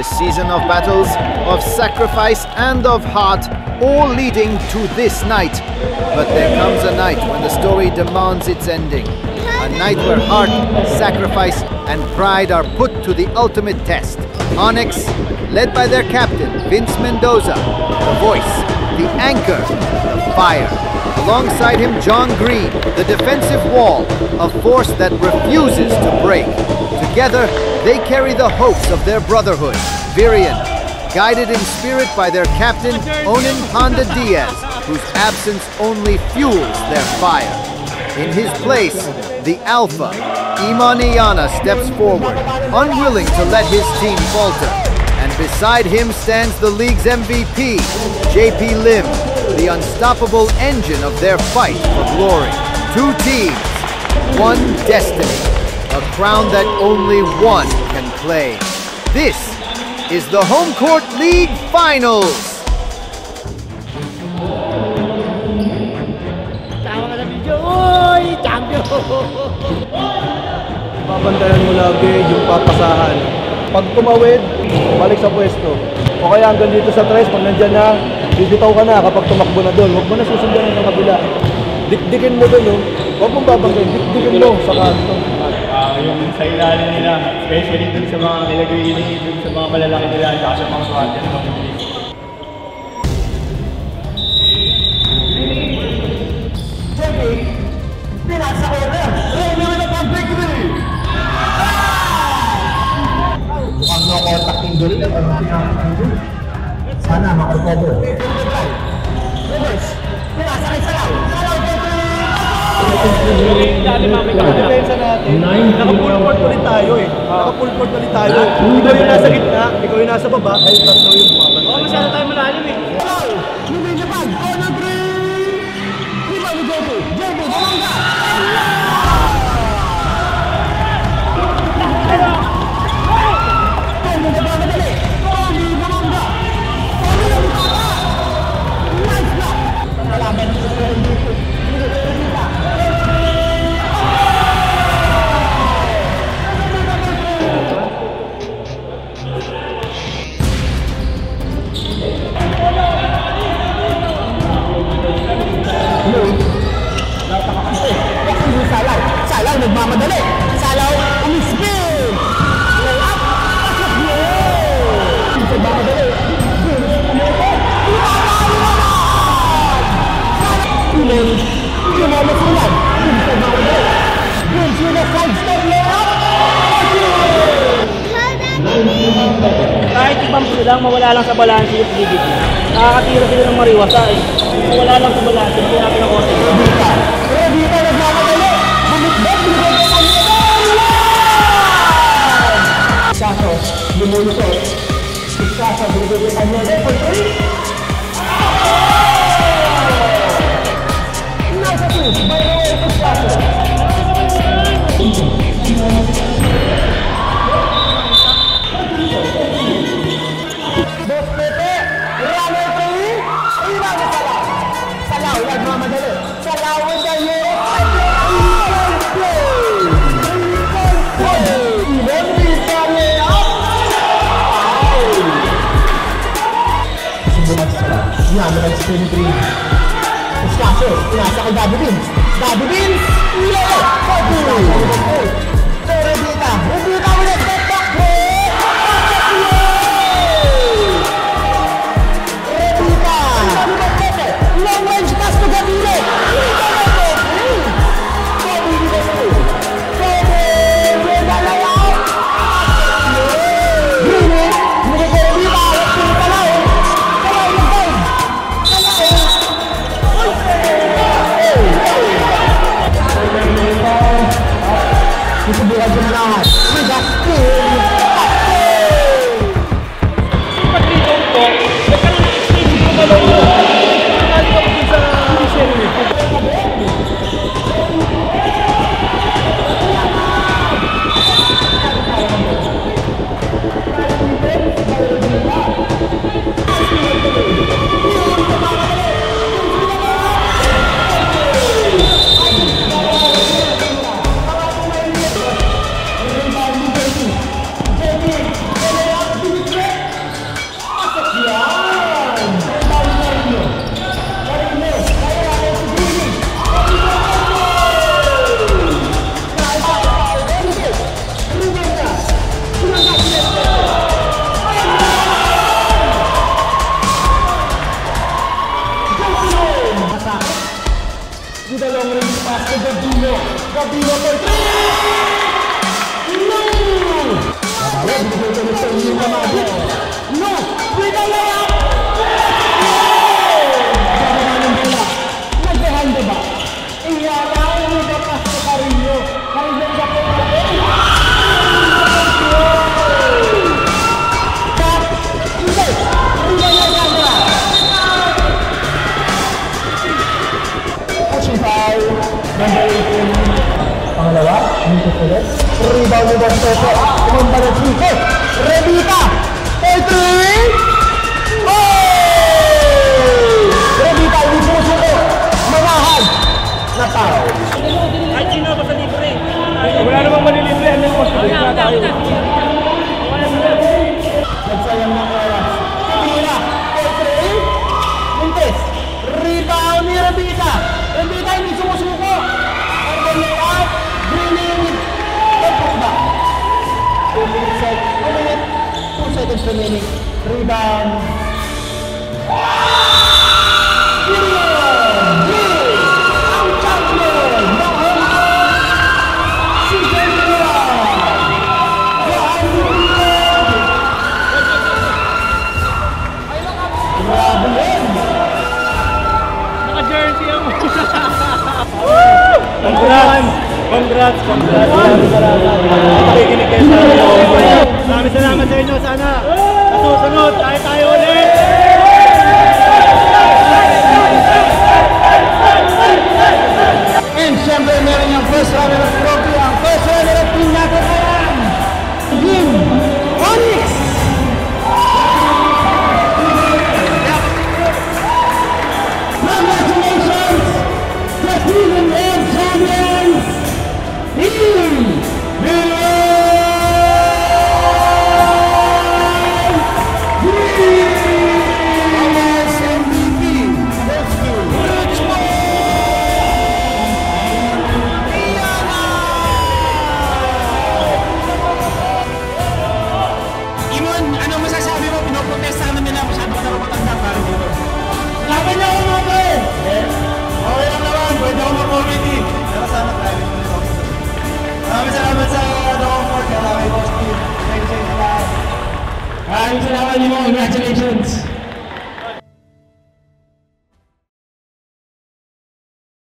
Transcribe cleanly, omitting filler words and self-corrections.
A season of battles, of sacrifice and of heart, all leading to this night. But there comes a night when the story demands its ending. A night where heart, sacrifice and pride are put to the ultimate test. Onyx, led by their captain, Vince Mendoza, the voice, the anchor, the fire. Alongside him, John Green, the defensive wall, a force that refuses to break. Together, they carry the hopes of their brotherhood, Virion, guided in spirit by their captain, Onin Ponda Diaz, whose absence only fuels their fire. In his place, the Alpha, Iman Iyana, steps forward, unwilling to let his team falter. And beside him stands the league's MVP, JP Lim, the unstoppable engine of their fight for glory. Two teams, one destiny, a crown that only one can claim. This is the Home Court League Finals! Babantayan mo lagi yung papasahan. Pag tumawid, balik sa pwesto. O kaya hanggang dito sa tres, pag nandyan na, bibitaw ka na kapag tumakbo na doon. Huwag mo na susundan ng kabila. Dikdikin mo doon, huwag mong babanggain. Dikdikin mo sa kanto. Yung sa ilalim nila, especially dun sa mga kilagawin, dun sa mga malalaki nila, at sa mga swat yan. Pinasa ko na! Meron na pang breakaway! Mukhang no-contact injury na pag pinaka-injury. Sana makakover. Reverse! Pinasa kay Salaw! Salaw Depensa natin, naka-full court ulit tayo eh. Naka-full court ulit tayo. Ikaw yung nasa gitna, ikaw yung nasa baba, kayo tatlo yung bumabantay. Oo, masyado tayo malalim eh. Salaw! Lumay Japan! On the three! Lima ni Jobo! Jobo! Bumangga! Salaw nagmamadali. Salaw umispin. Layup. Nagmamadali. Tuloy. Tuloy sulan. Nagmamadali. Sulan side step layup. Kahit ibang sila, mawala lang sa balanse yung ligid niya. Nakakatira sila ng mariwasa eh. Mawala lang sa balanse, hindi natin ang konti. Redita nagmamadali. Saso, lumulusot. Saso, binibigyan niya. For three. Nasa two. By the way, ito Saso. Dos Pepe. Runner three. Iwan na Salaw. Salaw, nagmamadali. Salaw with the year. Spin 3. Escaso, pinasa kay Daddy Vince. Daddy Vince! Yeah! So, Redita. Redita with a step back play! Redita! Long range pass to Gabile! With a long range pass to Gabino. Gabino for 3! No! Nabawa, binigay ko nito yung kamado. No! With a layup! Gagawa ng bola. Nag-hande ba? Iyala, umigapas sa Carrillo. Carrillo sa bola. Number 18. Pangalawa, Nico Perez. Rebound ni Don Pepe. Kumambalat dito. Revita. For 3. Oh! Revita, hindi sumusuko. Manahag. Nataw. Kahit sino ba sa libre? Wala namang malilibre. Ano yung posibilidad na tayo? Nagsayang ng oras. Tira. For 3. Mintes. Rebound ni Revita. Revita, hindi sumusuko. Layout, Greening, back. 2 seconds remaining. Rebound. Gideon! Ang champion! Si Gideon! Grabe yun! Naka-jersey ang Congrats! Nakikinig kayo sa amin. Maraming salamat sa inyo. Sana sa susunod tayo ulit. And syempre meron yung first runner-up trophy. Ang first runner-up team natin ayan, Team Onyx! Congratulations! The season end champions! Team Maraming salamat, Limon. Congratulations!